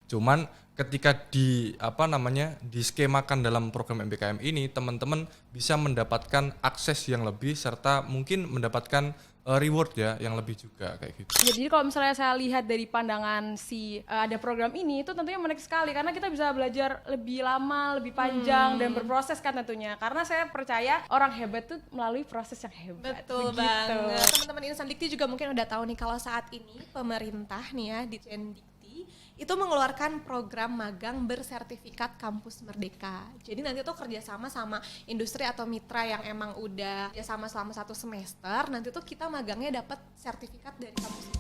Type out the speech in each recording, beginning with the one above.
Cuman ketika diskemakan dalam program MBKM ini, teman-teman bisa mendapatkan akses yang lebih serta mungkin mendapatkan reward ya yang lebih juga kayak gitu. Ya, jadi kalau misalnya saya lihat dari pandangan ada program ini itu tentunya menarik sekali karena kita bisa belajar lebih lama, lebih panjang dan berproses kan tentunya. Karena saya percaya orang hebat tuh melalui proses yang hebat. Betul banget. Teman-teman Insan Dikti juga mungkin udah tahu nih kalau saat ini pemerintah nih ya di Dikti itu mengeluarkan program magang bersertifikat Kampus Merdeka. Jadi nanti tuh kerjasama sama industri atau mitra yang emang udah kerjasama selama 1 semester, nanti tuh kita magangnya dapat sertifikat dari kampus itu.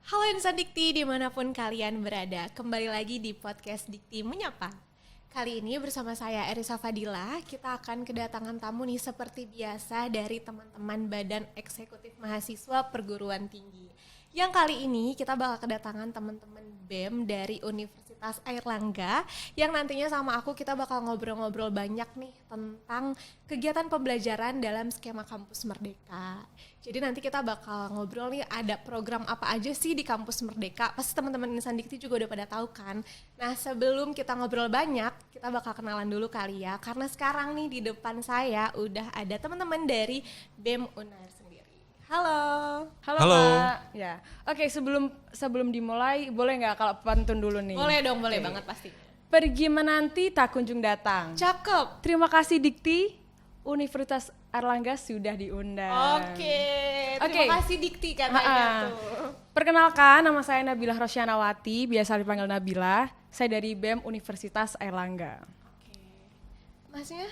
Halo Insan Dikti dimanapun kalian berada, kembali lagi di podcast Dikti Menyapa. Kali ini bersama saya Erisa Fadila, kita akan kedatangan tamu nih seperti biasa dari teman-teman Badan Eksekutif Mahasiswa Perguruan Tinggi. Yang kali ini kita bakal kedatangan teman-teman BEM dari Universitas Airlangga yang nantinya sama aku kita bakal ngobrol-ngobrol banyak nih tentang kegiatan pembelajaran dalam skema Kampus Merdeka. Jadi nanti kita bakal ngobrol nih ada program apa aja sih di Kampus Merdeka. Pasti teman-teman Insan Dikti juga udah pada tahu kan. Nah sebelum kita ngobrol banyak, kita bakal kenalan dulu kali ya. Karena sekarang nih di depan saya udah ada teman-teman dari BEM Unair sendiri. Halo. Halo. Kak. Ya. Oke, sebelum dimulai boleh nggak kalau pantun dulu nih? Boleh dong, boleh banget pasti. Pergi menanti tak kunjung datang. Cakep. Terima kasih Dikti, Universitas Airlangga sudah diundang. Terima kasih Dikti katanya tuh. Perkenalkan, nama saya Nabilah Rosyanawati, biasa dipanggil Nabila. Saya dari BEM Universitas Airlangga. Oke. Masnya?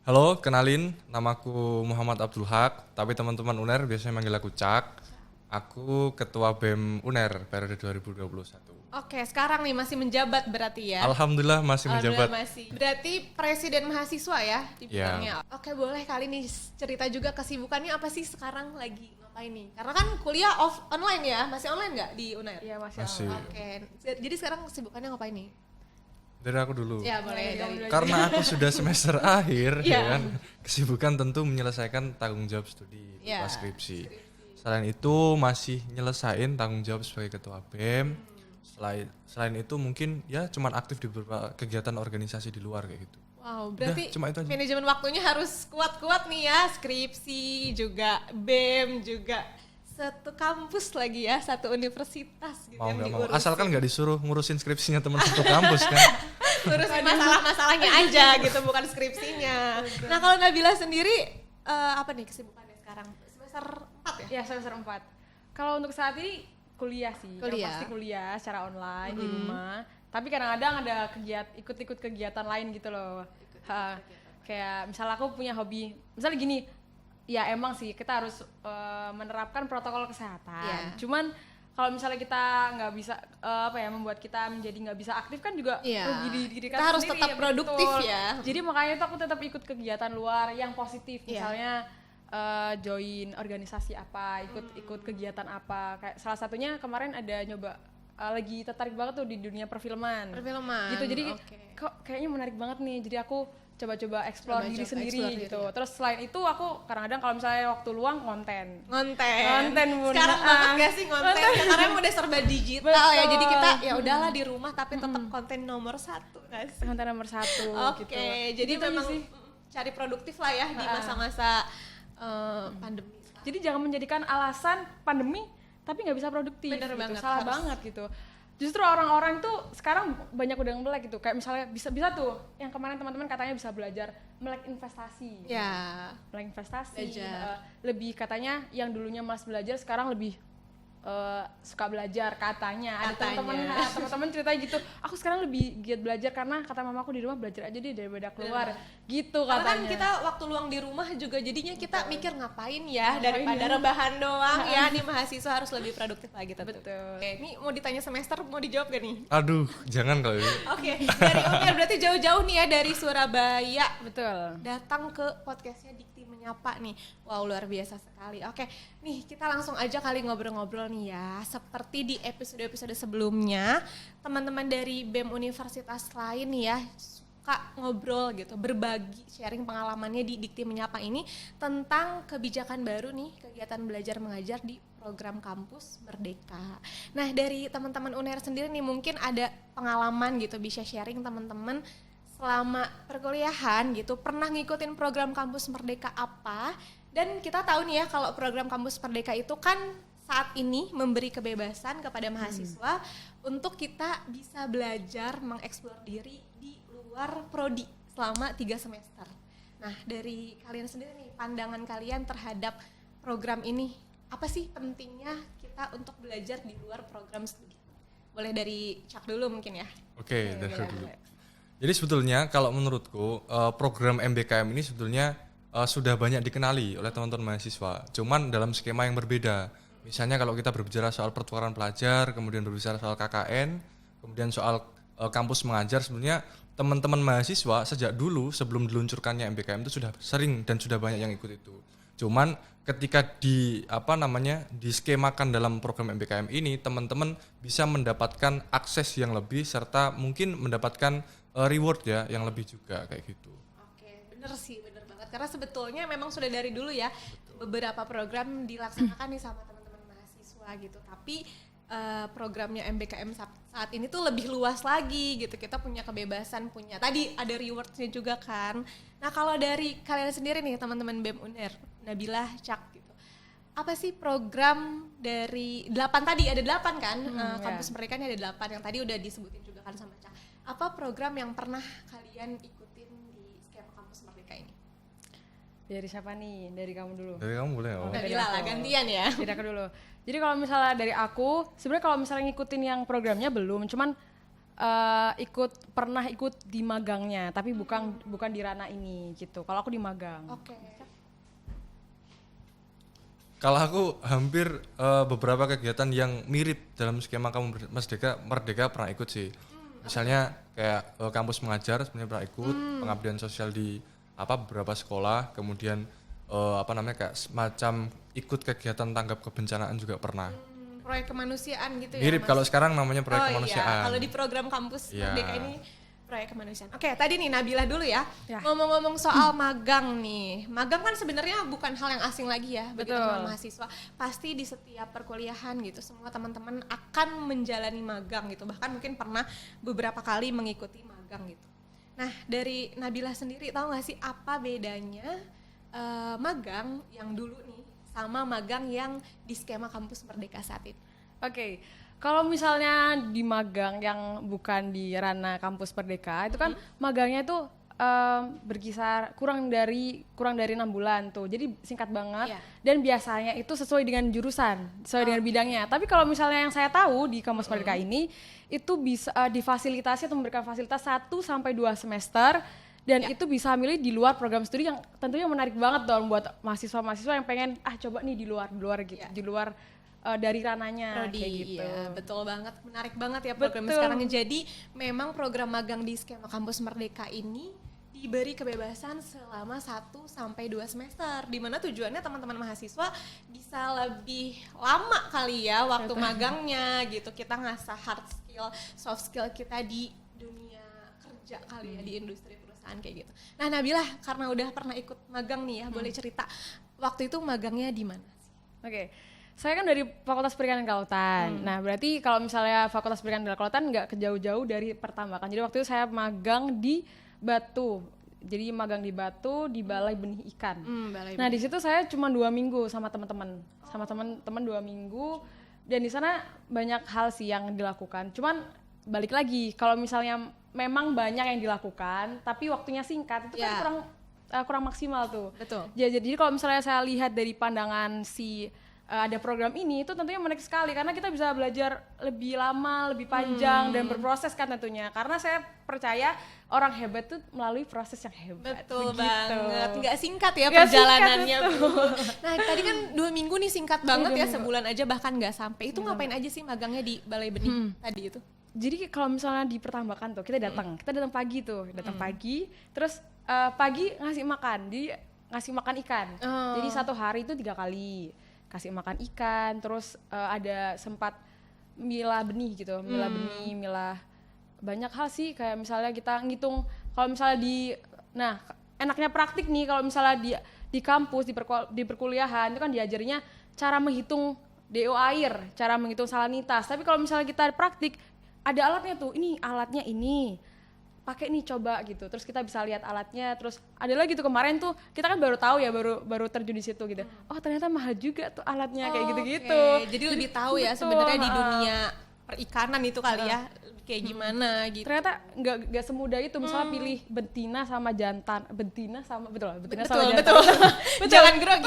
Halo, kenalin, namaku Muhammad Abdul Haq, tapi teman-teman UNER biasanya manggil aku Cak. Aku ketua BEM UNER periode 2021. Oke, sekarang nih masih menjabat berarti ya? Alhamdulillah masih menjabat. Masih. Berarti presiden mahasiswa ya dibilangnya. Ya. Oke, boleh kali nih cerita juga kesibukannya apa sih sekarang lagi ngapain nih? Karena kan kuliah online ya, masih online nggak di UNER? Iya Masih. Oke, jadi sekarang kesibukannya ngapain nih? Dari aku dulu. Ya boleh dari. Karena aku sudah semester akhir, Iya. ya kan. Kesibukan tentu menyelesaikan tanggung jawab studi Iya, pas skripsi. Selain itu masih nyelesain tanggung jawab sebagai ketua BEM. Selain itu mungkin ya cuman aktif di beberapa kegiatan organisasi di luar kayak gitu. Wow, berarti cuma itu aja. manajemen waktunya harus kuat-kuat nih ya, skripsi juga, BEM juga. Satu kampus lagi ya, satu universitas gitu Mau yang nggak mau, diurus. asalkan nggak disuruh ngurusin skripsinya teman satu kampus kan. Urusin masalah-masalahnya aja gitu, bukan skripsinya. Nah kalau Nabila sendiri, apa nih kesibukannya sekarang? Semester 4 ya? Ya, semester 4. Kalau untuk saat ini kuliah sih. Yang Kuliah. pasti kuliah secara online di rumah. Tapi kadang-kadang ada ikut-ikut kegiatan lain gitu loh. Kayak misalnya aku punya hobi, misalnya gini, ya emang sih kita harus menerapkan protokol kesehatan. Iya. Cuman kalau misalnya kita nggak bisa membuat kita menjadi nggak bisa aktif kan juga Iya. rugi di diri Kita harus sendiri, tetap ya, produktif betul. ya. Jadi makanya tuh aku tetap ikut kegiatan luar yang positif, Iya. misalnya join organisasi apa, ikut kegiatan apa. Kayak salah satunya kemarin ada nyoba lagi tertarik banget tuh di dunia perfilman. Perfilman. Gitu. Jadi oke. kok kayaknya menarik banget nih. Jadi aku coba-coba explore diri sendiri explore gitu. diri. Terus selain itu aku kadang-kadang kalau misalnya waktu luang konten. Ngonten Bunda. sekarang banget gak sih ngonten? Karena udah serba digital ya, Betul. jadi kita ya udahlah di rumah tapi tetap konten nomor 1 gak sih? Konten nomor 1 Oke, gitu. jadi Gitu aja memang sih. cari produktif lah ya di masa-masa pandemi. Jadi jangan menjadikan alasan pandemi tapi nggak bisa produktif. Bener gitu. banget, Salah harus. banget gitu. Justru orang-orang tuh sekarang banyak udah melek gitu. Kayak misalnya bisa tuh yang kemarin teman-teman katanya bisa belajar melek investasi. Ya, Melek investasi. Belajar. Lebih katanya yang dulunya malas belajar sekarang lebih suka belajar katanya. Ada teman-teman cerita gitu. Aku sekarang lebih giat belajar karena kata mamaku di rumah belajar aja deh daripada keluar. Gitu karena kan katanya. kita waktu luang di rumah juga jadinya kita mikir ngapain ya daripada rebahan doang ya, nih mahasiswa harus lebih produktif lagi tentu. Betul. Oke, ini mau ditanya semester, mau dijawab gak nih? Aduh, jangan kali. Oke, dari UNER berarti jauh-jauh nih ya dari Surabaya Betul. datang ke podcastnya Dikti Menyapa nih. Wow, luar biasa sekali. Oke, nih kita langsung aja kali ngobrol-ngobrol nih ya. Seperti di episode-episode sebelumnya, teman-teman dari BEM Universitas lain nih ya suka ngobrol gitu, berbagi, sharing pengalamannya di Dikti Menyapa ini tentang kebijakan baru nih, kegiatan belajar mengajar di program Kampus Merdeka. Nah, dari teman-teman UNER sendiri nih mungkin ada pengalaman gitu, bisa sharing teman-teman selama perkuliahan gitu, pernah ngikutin program Kampus Merdeka apa? Dan kita tahu nih ya kalau program Kampus Merdeka itu kan saat ini memberi kebebasan kepada mahasiswa untuk kita bisa belajar mengeksplor diri di luar prodi selama 3 semester. Nah, dari kalian sendiri nih, pandangan kalian terhadap program ini, apa sih pentingnya kita untuk belajar di luar program studi? Boleh dari Cak dulu mungkin ya. Oke, dari dulu. Jadi sebetulnya kalau menurutku program MBKM ini sebetulnya sudah banyak dikenali oleh teman-teman mahasiswa. Cuman dalam skema yang berbeda. Misalnya kalau kita berbicara soal pertukaran pelajar, kemudian berbicara soal KKN, kemudian soal kampus mengajar, sebenarnya teman-teman mahasiswa sejak dulu sebelum diluncurkannya MBKM itu sudah sering dan sudah banyak yang ikut itu. Cuman ketika diskemakan dalam program MBKM ini, teman-teman bisa mendapatkan akses yang lebih serta mungkin mendapatkan reward ya yang lebih juga kayak gitu. Oke, bener sih, bener banget. Karena sebetulnya memang sudah dari dulu ya beberapa program dilaksanakan nih sama teman-teman mahasiswa gitu. Tapi programnya MBKM saat ini tuh lebih luas lagi gitu. Kita punya kebebasan, punya tadi ada rewardsnya juga kan. Nah, kalau dari kalian sendiri nih teman-teman BEM UNER, Nabilah, Cak gitu, apa sih program dari 8 tadi, ada 8 kan, Kampus Merdeka ini ada 8 yang tadi udah disebutin juga kan sama Cak. Apa program yang pernah kalian ikutin di skema Kampus Merdeka ini? Dari siapa nih? Dari kamu dulu. Dari kamu boleh nggak? Nabilah lah, gantian ya. Dari aku dulu. Jadi kalau misalnya dari aku, sebenarnya kalau misalnya ngikutin yang programnya belum, cuman pernah ikut di magangnya, tapi bukan di ranah ini gitu. Kalau aku di magang. Oke. Kalau aku hampir beberapa kegiatan yang mirip dalam skema Kampus Merdeka pernah ikut sih. Misalnya kayak kampus mengajar sebenarnya pernah ikut, pengabdian sosial di beberapa sekolah, kemudian kayak semacam ikut kegiatan tanggap kebencanaan juga pernah. Proyek kemanusiaan gitu ya. Mirip kalau sekarang namanya proyek kemanusiaan. Iya. Kalau di program Kampus Iya. Merdeka ini proyek kemanusiaan. Oke, tadi nih Nabilah dulu ya. Ya. Ngomong-ngomong soal magang nih. Magang kan sebenarnya bukan hal yang asing lagi ya bagi Betul. teman mahasiswa. Pasti di setiap perkuliahan gitu semua teman-teman akan menjalani magang gitu. Bahkan mungkin pernah beberapa kali mengikuti magang gitu. Nah, dari Nabilah sendiri tahu nggak sih apa bedanya magang yang dulu nih sama magang yang di skema Kampus Merdeka saat ini? Oke, kalau misalnya di magang yang bukan di ranah Kampus Merdeka, itu kan magangnya itu berkisar kurang dari 6 bulan tuh, jadi singkat banget. Iya. Dan biasanya itu sesuai dengan jurusan, sesuai dengan bidangnya. Tapi kalau misalnya yang saya tahu di Kampus Merdeka ini, itu bisa difasilitasi atau memberikan fasilitas 1-2 semester. Dan itu bisa milih di luar program studi yang tentunya menarik banget dong buat mahasiswa-mahasiswa yang pengen coba nih di luar gitu, di luar dari ranahnya Prodi, kayak gitu. iya, betul banget, menarik banget ya program Betul. sekarang. Jadi memang program magang di skema Kampus Merdeka ini diberi kebebasan selama 1-2 semester, di mana tujuannya teman-teman mahasiswa bisa lebih lama kali ya waktu magangnya gitu. Kita ngasah hard skill, soft skill kita di dunia kerja kali ya, di industri perusahaan kayak gitu. Nah, Nabilah karena udah pernah ikut magang nih ya, boleh cerita waktu itu magangnya di mana sih? Oke. Saya kan dari Fakultas Perikanan Kelautan. Nah, berarti kalau misalnya Fakultas Perikanan Kelautan nggak kejauh-jauh dari pertambakan. Jadi waktu itu saya magang di Batu. Jadi magang di Batu di Balai Benih Ikan. Nah, di situ saya cuma 2 minggu sama teman-teman. Sama teman-teman 2 minggu. Dan di sana banyak hal sih yang dilakukan. Cuman balik lagi, kalau misalnya memang banyak yang dilakukan, tapi waktunya singkat, itu kan kurang maksimal tuh. Betul. Jadi kalau misalnya saya lihat dari pandangan ada program ini, itu tentunya menarik sekali karena kita bisa belajar lebih lama, lebih panjang dan berproses kan tentunya. Karena saya percaya orang hebat tuh melalui proses yang hebat. Betul begitu. banget, nggak singkat ya Nggak perjalanannya. singkat, Bu. Nah, tadi kan 2 minggu nih singkat banget ya, sebulan aja bahkan nggak sampai. Itu ngapain aja sih magangnya di Balai Benih tadi itu? Jadi kalau misalnya di pertambakan tuh kita datang pagi tuh, pagi, terus pagi ngasih makan ikan. Jadi 1 hari itu 3 kali kasih makan ikan, terus ada sempat milah benih gitu, milah benih, milah banyak hal sih, kayak misalnya kita ngitung kalau misalnya enaknya praktik nih kalau misalnya di kampus di perkuliahan itu kan diajarinya cara menghitung DO air, cara menghitung salinitas. Tapi kalau misalnya kita praktik ada alatnya tuh, ini alatnya ini. Pakai nih coba gitu. Terus kita bisa lihat alatnya, terus ada lagi tuh kemarin tuh kita kan baru tahu ya baru terjun di situ gitu. Oh, ternyata mahal juga tuh alatnya kayak gitu-gitu. Okay. Jadi lebih tahu ya sebenarnya di dunia perikanan itu kali ya kayak gimana gitu. Ternyata nggak semudah itu. Misalnya pilih betina sama jantan, betina sama Jangan grogi.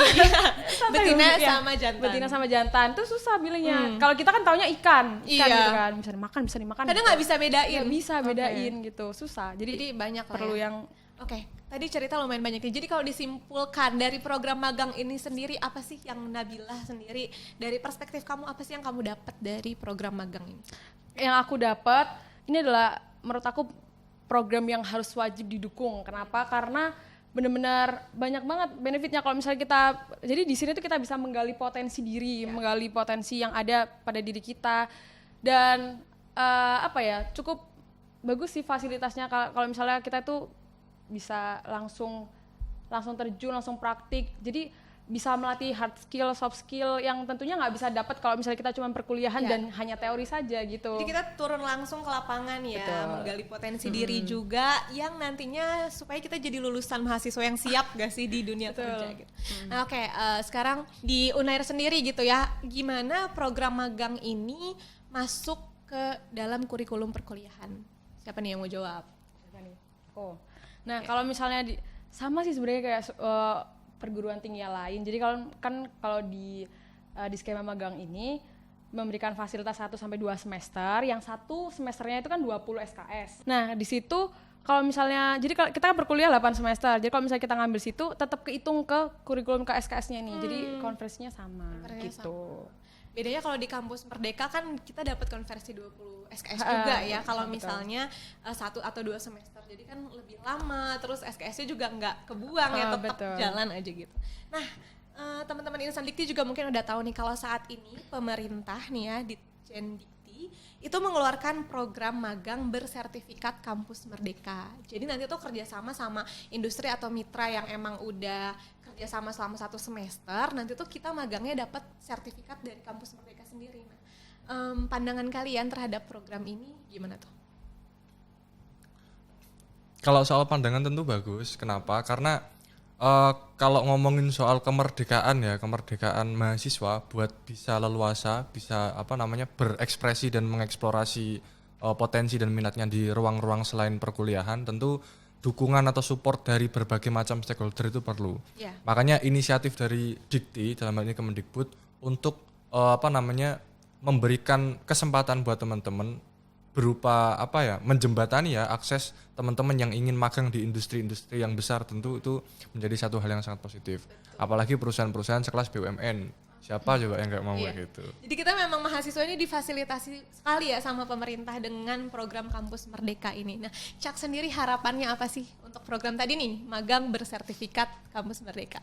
Betina sama jantan. Betina sama jantan itu susah pilihnya. Kalau kita kan taunya ikan gitu kan, bisa dimakan. Kadang nggak bisa bedain. Nggak bisa bedain gitu, susah. Jadi banyak perlu yang Oke, tadi cerita lumayan banyak nih. Jadi kalau disimpulkan dari program magang ini sendiri, apa sih yang Nabila sendiri, dari perspektif kamu, apa sih yang kamu dapat dari program magang ini? Yang aku dapat, ini adalah menurut aku program yang harus wajib didukung. Kenapa? Karena benar-benar banyak banget benefitnya kalau misalnya kita, jadi di sini tuh kita bisa menggali potensi diri, menggali potensi yang ada pada diri kita. Dan cukup bagus sih fasilitasnya kalau misalnya kita tuh bisa langsung terjun, langsung praktik. Jadi bisa melatih hard skill, soft skill yang tentunya nggak bisa dapat kalau misalnya kita cuma perkuliahan dan hanya teori saja gitu. Jadi kita turun langsung ke lapangan ya, betul, menggali potensi diri juga yang nantinya supaya kita jadi lulusan mahasiswa yang siap gak sih di dunia kerja gitu. Nah sekarang di Unair sendiri gitu ya, gimana program magang ini masuk ke dalam kurikulum perkuliahan? Siapa nih yang mau jawab? Nah kalau misalnya sama sih sebenarnya kayak perguruan tinggi yang lain. Jadi kalau di skema magang ini memberikan fasilitas 1-2 semester, yang satu semesternya itu kan 20 SKS. Nah di situ kalau misalnya, jadi kalau kita berkuliah 8 semester, jadi kalau misalnya kita ngambil situ tetap kehitung ke kurikulum ke SKS-nya nih. Jadi konversinya sama gitu. Bedanya kalau di kampus Merdeka kan kita dapat konversi 20 SKS juga ya. Kalau misalnya 1 atau 2 semester, jadi kan lebih lama. Terus SKS-nya juga nggak kebuang ya, tetap jalan aja gitu. Nah, teman-teman Insan Dikti juga mungkin udah tahu nih kalau saat ini pemerintah nih ya di Dikti itu mengeluarkan program magang bersertifikat kampus Merdeka. Jadi nanti tuh kerjasama sama industri atau mitra yang emang udah kerjasama selama 1 semester, nanti tuh kita magangnya dapat sertifikat dari kampus Merdeka sendiri. Nah, pandangan kalian terhadap program ini gimana tuh? Kalau soal pandangan tentu bagus. Kenapa? Karena kalau ngomongin soal kemerdekaan mahasiswa buat bisa leluasa, bisa berekspresi dan mengeksplorasi potensi dan minatnya di ruang-ruang selain perkuliahan, tentu dukungan atau support dari berbagai macam stakeholder itu perlu. Makanya inisiatif dari Dikti dalam hal ini Kemendikbud untuk memberikan kesempatan buat teman-teman berupa menjembatani ya akses teman-teman yang ingin magang di industri-industri yang besar, tentu itu menjadi satu hal yang sangat positif. Apalagi perusahaan-perusahaan sekelas BUMN. Siapa coba yang nggak mau gitu. Jadi kita memang mahasiswa ini difasilitasi sekali ya sama pemerintah dengan program Kampus Merdeka ini. Nah, Cak sendiri harapannya apa sih untuk program tadi nih, magang bersertifikat Kampus Merdeka?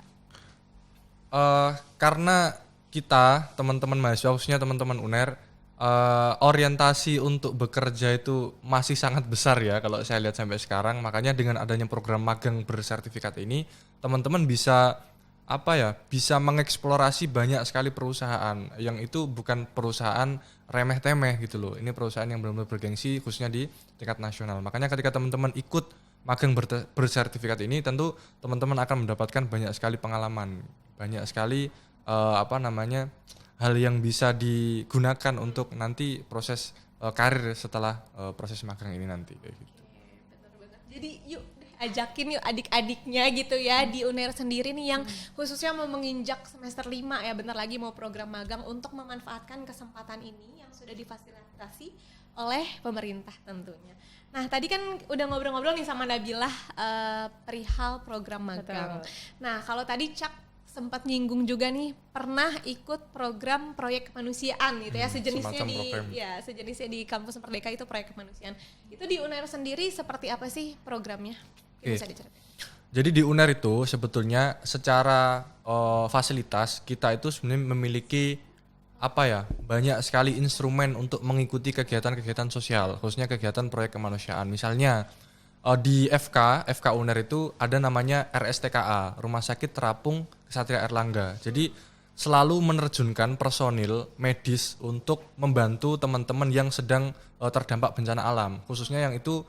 Karena kita teman-teman mahasiswa, khususnya teman-teman UNER, orientasi untuk bekerja itu masih sangat besar ya kalau saya lihat sampai sekarang. Makanya dengan adanya program magang bersertifikat ini, teman-teman bisa mengeksplorasi banyak sekali perusahaan yang itu bukan perusahaan remeh-temeh gitu loh. Ini perusahaan yang benar-benar bergengsi khususnya di tingkat nasional. Makanya ketika teman-teman ikut magang bersertifikat ini, tentu teman-teman akan mendapatkan banyak sekali pengalaman, banyak sekali hal yang bisa digunakan untuk nanti proses karir setelah proses magang ini nanti kayak gitu. Benar banget. Jadi yuk ajakin yuk adik-adiknya gitu ya di UNER sendiri nih yang khususnya mau menginjak semester 5 ya, bentar lagi mau program magang, untuk memanfaatkan kesempatan ini yang sudah difasilitasi oleh pemerintah tentunya. Nah tadi kan udah ngobrol-ngobrol nih sama Nabila perihal program magang. Nah kalau tadi Cak sempat nyinggung juga nih pernah ikut program proyek kemanusiaan gitu ya, sejenisnya di Kampus Merdeka itu proyek kemanusiaan. Itu di UNER sendiri seperti apa sih programnya? Bisa diceritain. Jadi di UNER itu sebetulnya secara fasilitas kita itu sebenarnya memiliki banyak sekali instrumen untuk mengikuti kegiatan-kegiatan sosial, khususnya kegiatan proyek kemanusiaan. Misalnya di FK UNER itu ada namanya RSTKA, Rumah Sakit Terapung Ksatria Erlangga. Jadi selalu menerjunkan personil medis untuk membantu teman-teman yang sedang terdampak bencana alam, khususnya yang itu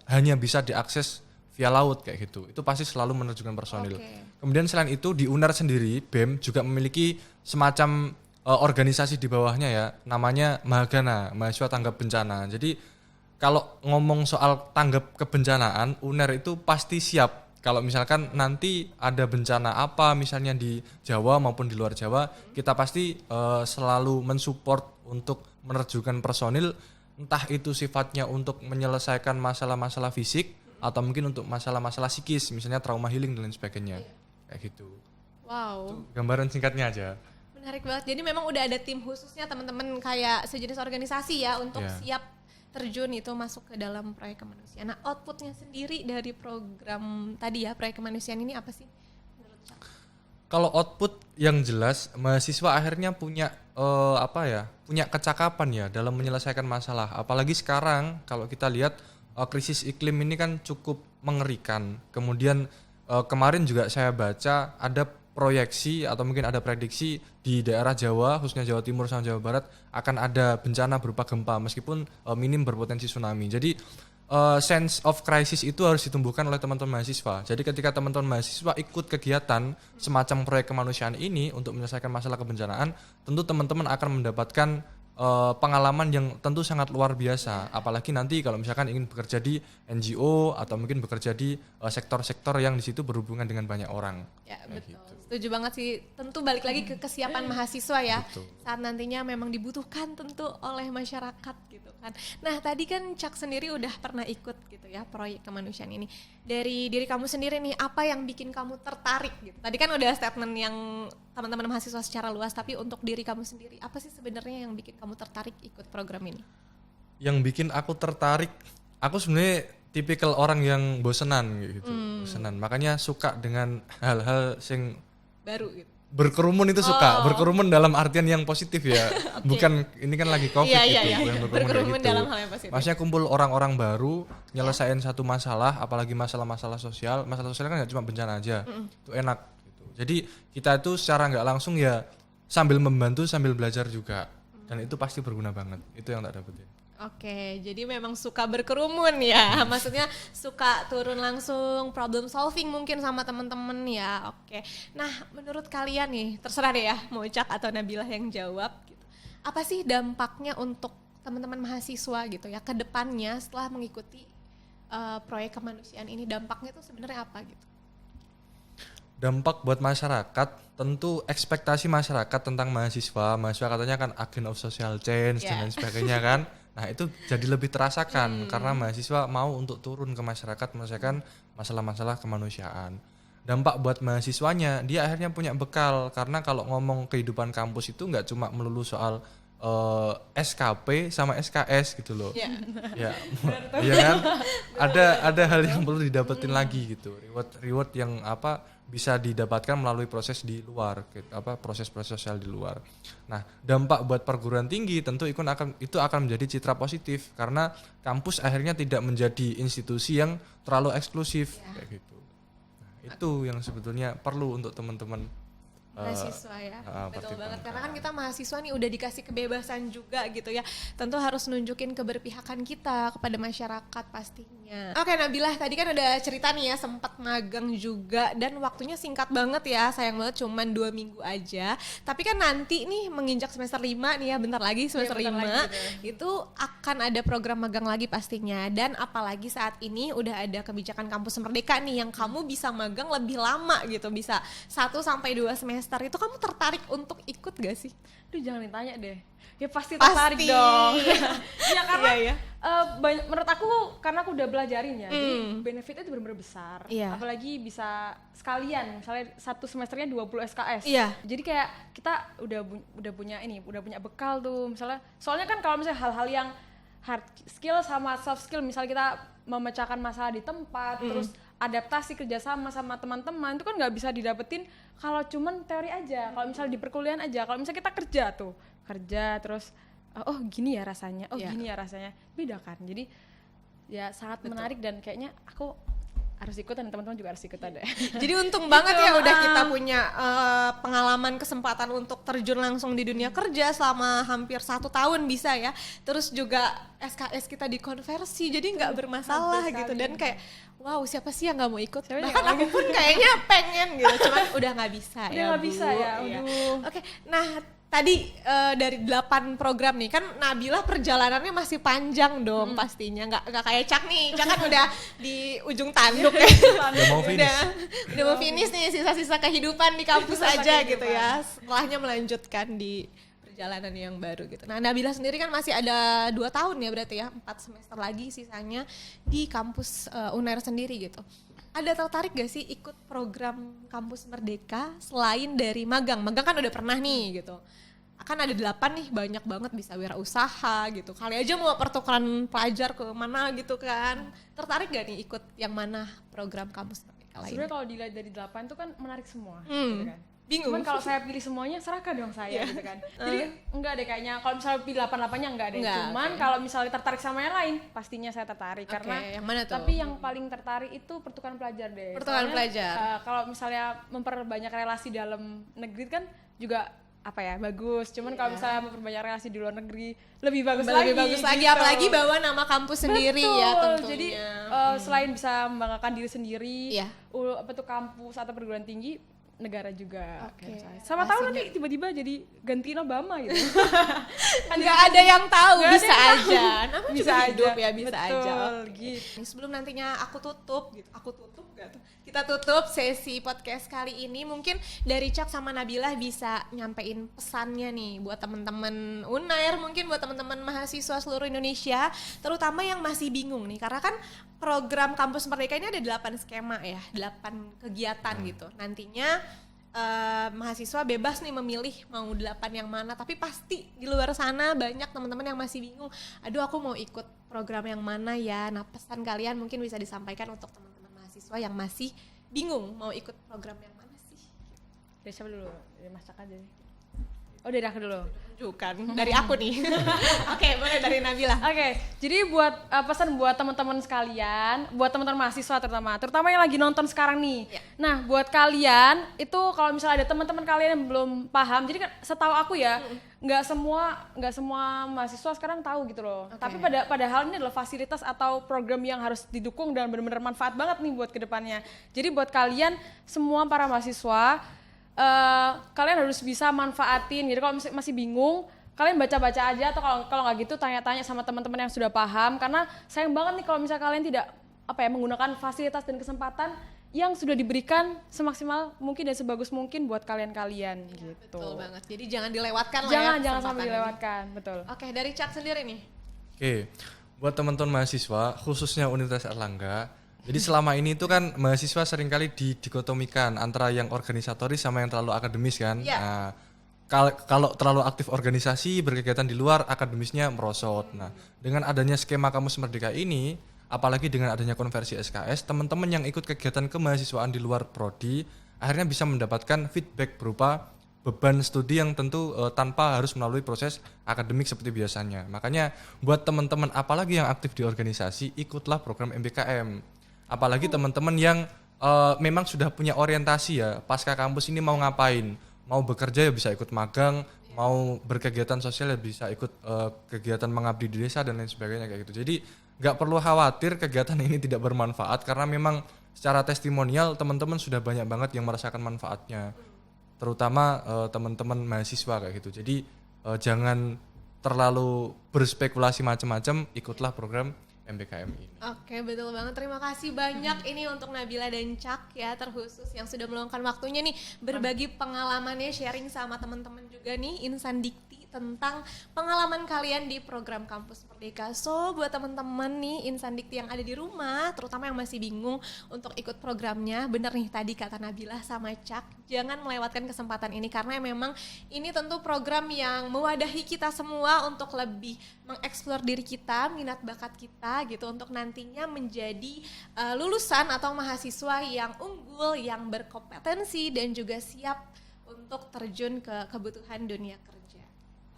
hanya bisa diakses via laut kayak gitu. Itu pasti selalu menerjunkan personil. Kemudian selain itu di UNER sendiri BEM juga memiliki semacam organisasi di bawahnya ya, namanya Mahagana, Mahasiswa Tanggap Bencana. Jadi kalau ngomong soal tanggap kebencanaan, UNER itu pasti siap. Kalau misalkan nanti ada bencana apa misalnya di Jawa maupun di luar Jawa, kita pasti selalu mensupport untuk menerjunkan personil, entah itu sifatnya untuk menyelesaikan masalah-masalah fisik atau mungkin untuk masalah-masalah psikis, misalnya trauma healing dan lain sebagainya. Kayak gitu. Wow. Itu gambaran singkatnya aja. Menarik banget. Jadi memang udah ada tim khususnya teman-teman kayak sejenis organisasi ya untuk siap terjun itu masuk ke dalam proyek kemanusiaan. Nah, outputnya sendiri dari program tadi ya, proyek kemanusiaan ini apa sih menurut Cak? Kalau output yang jelas, mahasiswa akhirnya punya punya kecakapan ya dalam menyelesaikan masalah. Apalagi sekarang kalau kita lihat krisis iklim ini kan cukup mengerikan. Kemudian kemarin juga saya baca ada proyeksi atau mungkin ada prediksi di daerah Jawa, khususnya Jawa Timur sama Jawa Barat akan ada bencana berupa gempa meskipun minim berpotensi tsunami. Jadi sense of crisis itu harus ditumbuhkan oleh teman-teman mahasiswa. Jadi ketika teman-teman mahasiswa ikut kegiatan semacam proyek kemanusiaan ini untuk menyelesaikan masalah kebencanaan, tentu teman-teman akan mendapatkan pengalaman yang tentu sangat luar biasa. Apalagi nanti kalau misalkan ingin bekerja di NGO atau mungkin bekerja di sektor-sektor yang di situ berhubungan dengan banyak orang. Ya, betul. Gitu. Setuju banget sih. Tentu balik lagi ke kesiapan mahasiswa ya. Betul. Saat nantinya memang dibutuhkan tentu oleh masyarakat gitu kan. Nah, tadi kan Cak sendiri udah pernah ikut gitu ya proyek kemanusiaan ini. Dari diri kamu sendiri nih, apa yang bikin kamu tertarik gitu? Tadi kan udah statement yang teman-teman mahasiswa secara luas, tapi untuk diri kamu sendiri, apa sih sebenarnya yang bikin kamu tertarik ikut program ini? Yang bikin aku tertarik, aku sebenarnya tipikal orang yang bosenan gitu. Bosenan. Makanya suka dengan hal-hal sing baru gitu. Berkerumun itu suka, berkerumun dalam artian yang positif ya. Bukan ini kan lagi Covid gitu, bukan berkerumun gitu. dalam hal yang positif. Maksudnya kumpul orang-orang baru, nyelesain satu masalah, apalagi masalah-masalah sosial. Masalah sosial kan gak cuma bencana aja. Itu enak gitu. Jadi kita itu secara nggak langsung ya sambil membantu sambil belajar juga. Dan itu pasti berguna banget. Itu yang tak dapetin. Oke, jadi memang suka berkerumun ya, maksudnya suka turun langsung problem solving mungkin sama teman-teman ya. Oke, nah menurut kalian nih, terserah deh ya, mau Cak atau Nabilah yang jawab gitu. Apa sih dampaknya untuk teman-teman mahasiswa gitu ya ke depannya setelah mengikuti proyek kemanusiaan ini, dampaknya tuh sebenarnya apa gitu? Dampak buat masyarakat, tentu ekspektasi masyarakat tentang mahasiswa katanya kan agent of social change dan lain sebagainya kan. Nah itu jadi lebih terasakan karena mahasiswa mau untuk turun ke masyarakat menyelesaikan masalah-masalah kemanusiaan. Dampak buat mahasiswanya, dia akhirnya punya bekal karena kalau ngomong kehidupan kampus itu nggak cuma melulu soal SKP sama SKS gitu loh. Ya, ya kan. Ada hal yang perlu didapetin lagi gitu. Reward yang bisa didapatkan melalui proses di luar, proses-proses sosial di luar. Nah, dampak buat perguruan tinggi tentu itu akan menjadi citra positif karena kampus akhirnya tidak menjadi institusi yang terlalu eksklusif kayak gitu. Nah, itu yang sebetulnya perlu untuk teman-teman mahasiswa ya, betul banget karena kan kita mahasiswa nih udah dikasih kebebasan juga gitu ya, tentu harus nunjukin keberpihakan kita kepada masyarakat pastinya. Oke Nabilah, tadi kan udah cerita nih ya sempat magang juga dan waktunya singkat banget ya, sayang banget cuman 2 minggu aja, tapi kan nanti nih menginjak semester 5 nih ya, bentar lagi semester 5 itu akan ada program magang lagi pastinya, dan apalagi saat ini udah ada kebijakan kampus merdeka nih yang kamu bisa magang lebih lama gitu, bisa 1-2 semester. Itu kamu tertarik untuk ikut gak sih? Duh jangan ditanya deh. Ya pasti tertarik dong. Ya karena menurut aku karena aku udah belajarin ya. Jadi benefitnya itu benar-benar besar. Apalagi bisa sekalian misalnya satu semesternya 20 SKS. Jadi kayak kita udah punya bekal tuh. Misalnya soalnya kan kalau misalnya hal-hal yang hard skill sama soft skill, misalnya kita memecahkan masalah di tempat, terus adaptasi kerjasama sama teman-teman itu kan nggak bisa didapetin kalau cuman teori aja. Kalau misalnya di perkuliahan aja, kalau misalnya kita kerja terus oh gini ya rasanya, gini ya rasanya, beda kan. Jadi ya sangat menarik dan kayaknya aku harus ikut dan teman-teman juga harus ikut ada. Jadi untung banget ya udah kita punya pengalaman kesempatan untuk terjun langsung di dunia kerja selama hampir 1 tahun bisa ya. Terus juga SKS kita dikonversi jadi nggak bermasalah gitu dan kayak wow siapa sih yang nggak mau ikut? Bahkan aku pun kayaknya pengen gitu, cuman udah nggak bisa Udah ya. nggak bisa ya, Iya. aduh. Oke, nah tadi dari 8 program nih kan Nabila perjalanannya masih panjang dong pastinya nggak kayak Cak nih, Cak kan udah di ujung tanduk ya. Udah mau finish. udah mau finish nih sisa-sisa kehidupan di kampus Sisa aja kehidupan. gitu ya. Setelahnya melanjutkan di perjalanan yang baru gitu. Nah Nabila sendiri kan masih ada 2 tahun ya berarti ya, 4 semester lagi sisanya di kampus UNER sendiri gitu. Ada tertarik gak sih ikut program Kampus Merdeka selain dari magang? Magang kan udah pernah nih gitu. Kan ada 8 nih, banyak banget bisa wirausaha gitu. Kali aja mau pertukaran pelajar ke mana gitu kan. Tertarik gak nih ikut yang mana program Kampus Merdeka lain? Sebenarnya kalau dilihat dari 8 itu kan menarik semua gitu kan. Bingung. Cuman kalau saya pilih semuanya serahkan dong saya gitu kan. Jadi enggak deh kayaknya kalau misalnya pilih 8-8-nya enggak deh. Enggak, Cuman oke. kalau misalnya tertarik sama yang lain pastinya saya tertarik Oke, karena yang mana tuh? Tapi yang paling tertarik itu pertukaran pelajar deh. Pertukaran Soalnya, pelajar. kalau misalnya memperbanyak relasi dalam negeri kan juga apa ya bagus. Cuman kalau misalnya memperbanyak relasi di luar negeri lebih bagus lagi. Lebih bagus lagi gitu. apalagi bawa nama kampus sendiri ya Betul. tentunya. Jadi selain bisa membanggakan diri sendiri, Iya. apa tuh kampus atau perguruan tinggi, negara juga. Oke. Sama tahu nanti tiba-tiba jadi gantiin Obama gitu. Nggak ada yang tahu, Nggak ada bisa yang aja. tahu. Namanya Bisa juga aja. hidup ya, bisa Betul, aja. gitu. Sebelum nantinya aku tutup gitu, nggak tuh? Kita tutup sesi podcast kali ini. Mungkin dari Cak sama Nabila bisa nyampein pesannya nih buat teman-teman UNER, mungkin buat teman-teman mahasiswa seluruh Indonesia, terutama yang masih bingung nih, karena kan program Kampus Merdeka ini ada 8 skema ya, 8 kegiatan gitu. Nantinya mahasiswa bebas nih memilih mau 8 yang mana, tapi pasti di luar sana banyak teman-teman yang masih bingung, aduh aku mau ikut program yang mana ya. Nah pesan kalian mungkin bisa disampaikan untuk teman-teman mahasiswa yang masih bingung mau ikut program yang mana sih. Dari siapa dulu? Dari Mas Cak aja nih. Oh dari aku dulu. Bukan, dari aku nih. Oke, boleh dari Nabila. Oke, jadi buat pesan buat teman-teman sekalian, buat teman-teman mahasiswa terutama yang lagi nonton sekarang nih. Ya. Nah, buat kalian itu kalau misalnya ada teman-teman kalian yang belum paham, jadi kan setahu aku ya, nggak semua mahasiswa sekarang tahu gitu loh. Oke. Tapi padahal ini adalah fasilitas atau program yang harus didukung dan benar-benar manfaat banget nih buat kedepannya. Jadi buat kalian semua para mahasiswa kalian harus bisa manfaatin. Jadi kalau masih bingung, kalian baca-baca aja atau kalau nggak gitu tanya-tanya sama teman-teman yang sudah paham. Karena sayang banget nih kalau misalnya kalian tidak menggunakan fasilitas dan kesempatan yang sudah diberikan semaksimal mungkin dan sebagus mungkin buat kalian-kalian gitu. Betul banget. Jadi jangan dilewatkan lah ya. Jangan kesempatan sampai ini. dilewatkan, betul. Oke, dari Cak sendiri nih. Oke, buat teman-teman mahasiswa, khususnya Universitas Airlangga, jadi selama ini itu kan mahasiswa seringkali didikotomikan antara yang organisatoris sama yang terlalu akademis kan. Iya. Nah, kalau terlalu aktif organisasi, berkegiatan di luar, akademisnya merosot. Nah, dengan adanya skema Kampus Merdeka ini, apalagi dengan adanya konversi SKS, teman-teman yang ikut kegiatan kemahasiswaan di luar prodi akhirnya bisa mendapatkan feedback berupa beban studi yang tentu tanpa harus melalui proses akademik seperti biasanya. Makanya buat teman-teman apalagi yang aktif di organisasi, ikutlah program MBKM. Apalagi teman-teman yang memang sudah punya orientasi ya, pasca kampus ini mau ngapain, mau bekerja ya bisa ikut magang, mau berkegiatan sosial ya bisa ikut kegiatan mengabdi di desa dan lain sebagainya kayak gitu. Jadi nggak perlu khawatir kegiatan ini tidak bermanfaat karena memang secara testimonial teman-teman sudah banyak banget yang merasakan manfaatnya, terutama teman-teman mahasiswa kayak gitu. Jadi jangan terlalu berspekulasi macam-macam, ikutlah program MBKM ini. Oke, betul banget. Terima kasih banyak ini untuk Nabila dan Cak ya, terkhusus yang sudah meluangkan waktunya nih berbagi pengalamannya, sharing sama teman-teman juga nih Insan Dikti tentang pengalaman kalian di program Kampus Merdeka. So, buat teman-teman nih Insan Dikti yang ada di rumah, terutama yang masih bingung untuk ikut programnya, bener nih tadi kata Nabila sama Cak, jangan melewatkan kesempatan ini karena memang ini tentu program yang mewadahi kita semua untuk lebih mengeksplor diri kita, minat bakat kita gitu untuk nantinya menjadi lulusan atau mahasiswa yang unggul, yang berkompetensi dan juga siap untuk terjun ke kebutuhan dunia kerja.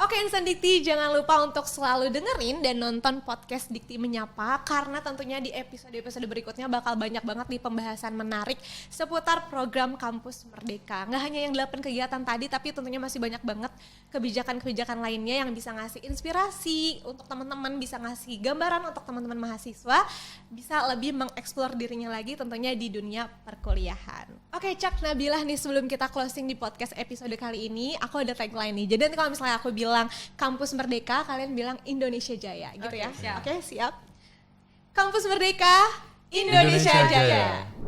Oke Insan Dikti, jangan lupa untuk selalu dengerin dan nonton podcast Dikti Menyapa karena tentunya di episode-episode berikutnya bakal banyak banget nih pembahasan menarik seputar program Kampus Merdeka. Nggak hanya yang 8 kegiatan tadi, tapi tentunya masih banyak banget kebijakan-kebijakan lainnya yang bisa ngasih inspirasi untuk teman-teman, bisa ngasih gambaran untuk teman-teman mahasiswa, bisa lebih mengeksplor dirinya lagi tentunya di dunia perkuliahan. Oke Cak Nabilah nih, sebelum kita closing di podcast episode kali ini, aku ada tagline nih. Jadi nanti kalau misalnya aku bilang Kampus Merdeka, kalian bilang Indonesia Jaya gitu ya. Siap. Oke, siap. Kampus Merdeka, Indonesia, Indonesia Jaya. Jaya.